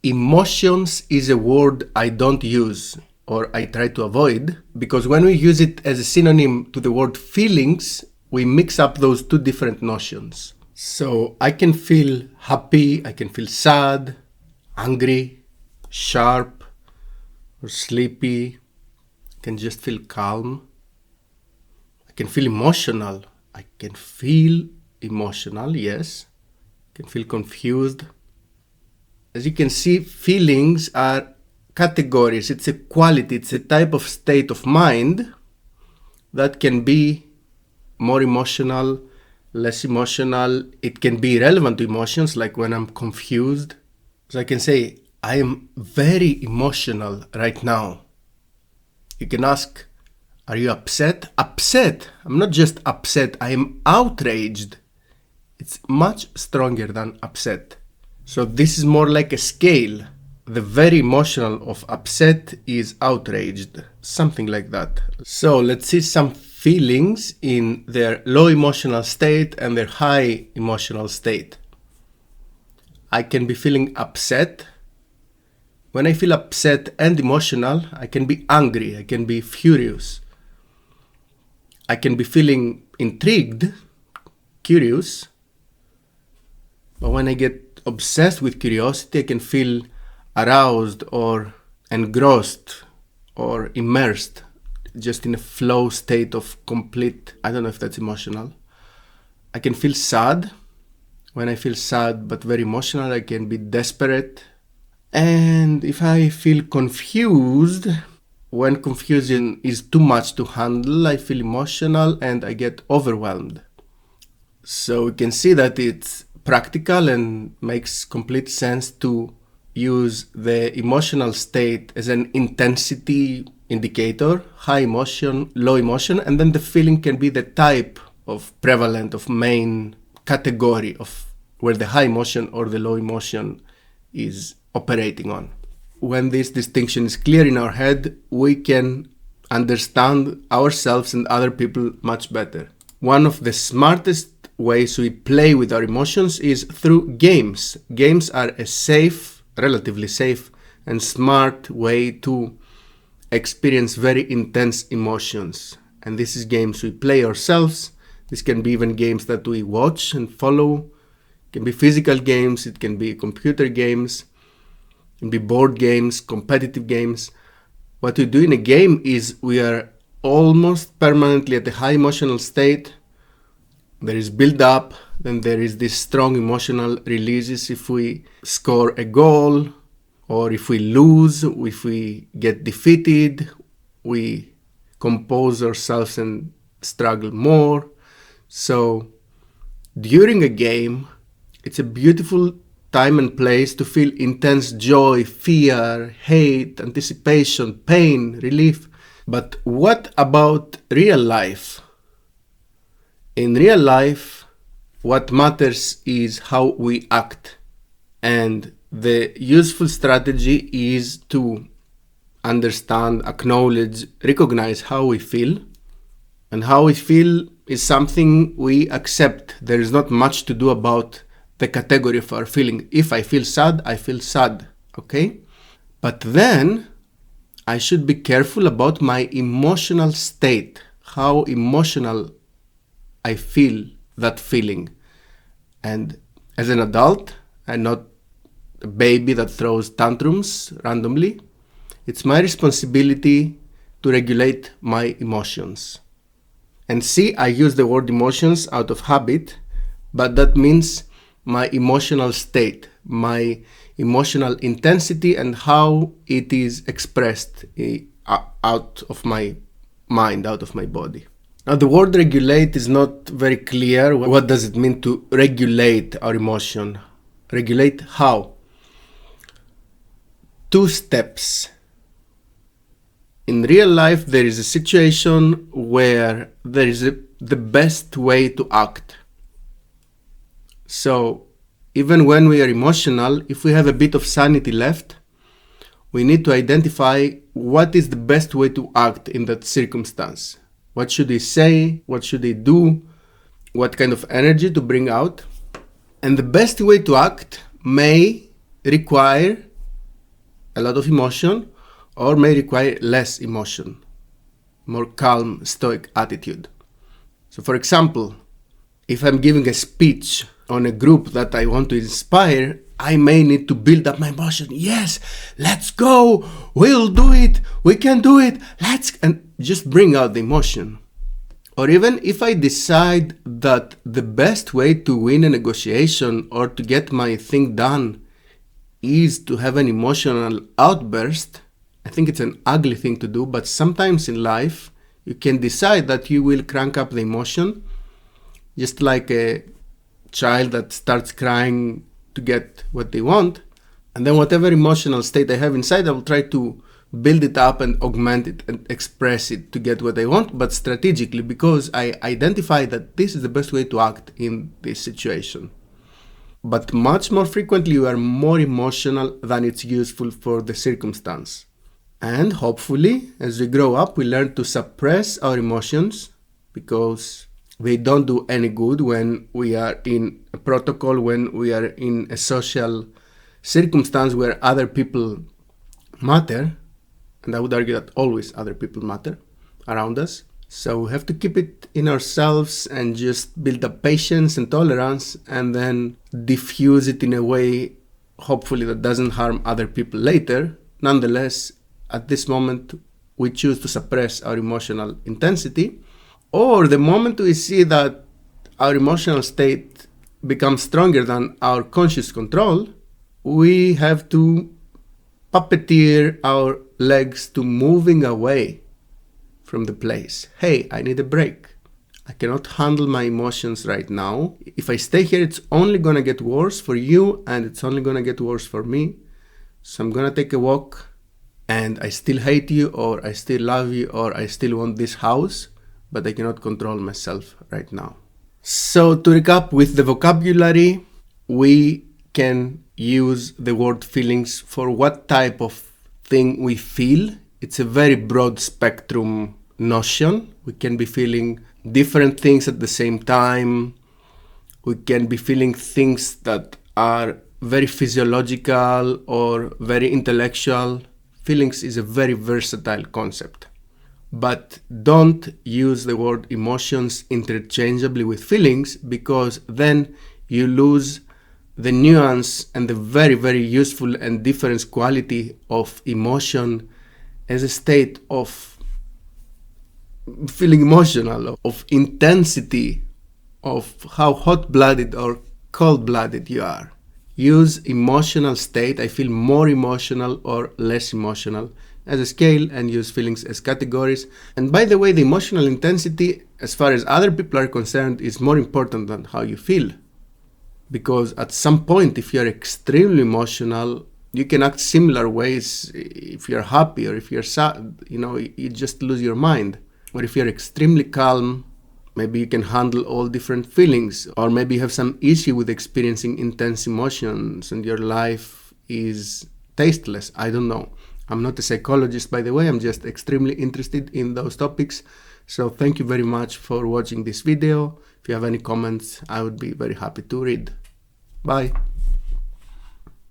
Emotions is a word I don't use or I try to avoid because when we use it as a synonym to the word feelings, we mix up those two different notions. So I can feel happy, I can feel sad, angry, sharp, or sleepy. I can just feel calm. I can feel emotional. I can feel emotional, yes. I can feel confused. As you can see, feelings are categories. It's a quality, it's a type of state of mind that can be more emotional, less emotional. It can be relevant to emotions, like when I'm confused. So I can say, I am very emotional right now. You can ask, are you upset? Upset. I'm not just upset, I am outraged. It's much stronger than upset. So this is more like a scale. The very emotional of upset is outraged, something like that. So let's see some feelings in their low emotional state and their high emotional state. I can be feeling upset. When I feel upset and emotional, I can be angry, I can be furious. I can be feeling intrigued, curious. But when I get obsessed with curiosity, I can feel aroused or engrossed or immersed, just in a flow state of complete, I don't know if that's emotional. I can feel sad. When I feel sad but very emotional, I can be desperate. And if I feel confused, when confusion is too much to handle, I feel emotional and I get overwhelmed. So we can see that it's practical and makes complete sense to use the emotional state as an intensity indicator, high emotion, low emotion, and then the feeling can be the type of prevalent, of main category of where the high emotion or the low emotion is operating on. When this distinction is clear in our head, we can understand ourselves and other people much better. One of the smartest ways we play with our emotions is through games. Games are a safe, relatively safe and smart way to experience very intense emotions. And this is games we play ourselves. This can be even games that we watch and follow. It can be physical games, it can be computer games, it can be board games, competitive games. What we do in a game is we are almost permanently at a high emotional state. There is build up, then there is this strong emotional releases if we score a goal, or if we lose, if we get defeated, we compose ourselves and struggle more. So during a game, it's a beautiful time and place to feel intense joy, fear, hate, anticipation, pain, relief. But what about real life? In real life, what matters is how we act. And the useful strategy is to understand, acknowledge, recognize how we feel. And how we feel is something we accept. There is not much to do about the category of our feeling. If I feel sad, I feel sad, okay? But then I should be careful about my emotional state, how emotional I feel that feeling. And as an adult, and not a baby that throws tantrums randomly, it's my responsibility to regulate my emotions. And see, I use the word emotions out of habit, but that means my emotional state, my emotional intensity, and how it is expressed out of my mind, out of my body. Now, the word regulate is not very clear. What does it mean to regulate our emotion? Regulate how? 2 steps. In real life, there is a situation where there is the best way to act. So, even when we are emotional, if we have a bit of sanity left, we need to identify what is the best way to act in that circumstance. What should he say? What should he do? What kind of energy to bring out? And the best way to act may require a lot of emotion or may require less emotion, more calm, stoic attitude. So for example, if I'm giving a speech on a group that I want to inspire, I may need to build up my emotion. Yes, let's go, we'll do it, we can do it, and just bring out the emotion. Or even if I decide that the best way to win a negotiation or to get my thing done is to have an emotional outburst, I think it's an ugly thing to do, but sometimes in life you can decide that you will crank up the emotion, just like a child that starts crying to get what they want. And then whatever emotional state I have inside, I will try to build it up and augment it and express it to get what I want, but strategically, because I identify that this is the best way to act in this situation. But much more frequently, you are more emotional than it's useful for the circumstance. And hopefully, as we grow up, we learn to suppress our emotions because they don't do any good when we are in a protocol, when we are in a social circumstance where other people matter. And I would argue that always other people matter around us. So we have to keep it in ourselves and just build up patience and tolerance and then diffuse it in a way, hopefully, that doesn't harm other people later. Nonetheless, at this moment, we choose to suppress our emotional intensity. Or the moment we see that our emotional state becomes stronger than our conscious control, we have to puppeteer our legs to moving away from the place. Hey, I need a break. I cannot handle my emotions right now. If I stay here, it's only gonna get worse for you and it's only gonna get worse for me. So I'm gonna take a walk, and I still hate you, or I still love you, or I still want this house, but I cannot control myself right now. So to recap with the vocabulary, we can use the word feelings for what type of thing we feel. It's a very broad spectrum notion. We can be feeling different things at the same time. We can be feeling things that are very physiological or very intellectual. Feelings is a very versatile concept. But don't use the word emotions interchangeably with feelings, because then you lose the nuance and the very, very useful and different quality of emotion as a state of feeling emotional, of intensity, of how hot-blooded or cold-blooded you are. Use emotional state, I feel more emotional or less emotional, as a scale, and use feelings as categories. And by the way, the emotional intensity, as far as other people are concerned, is more important than how you feel. Because at some point, if you're extremely emotional, you can act similar ways. If you're happy or if you're sad, you just lose your mind. Or if you're extremely calm, maybe you can handle all different feelings. Or maybe you have some issue with experiencing intense emotions and your life is tasteless. I don't know. I'm not a psychologist, by the way. I'm just extremely interested in those topics. So thank you very much for watching this video. If you have any comments, I would be very happy to read. Bye.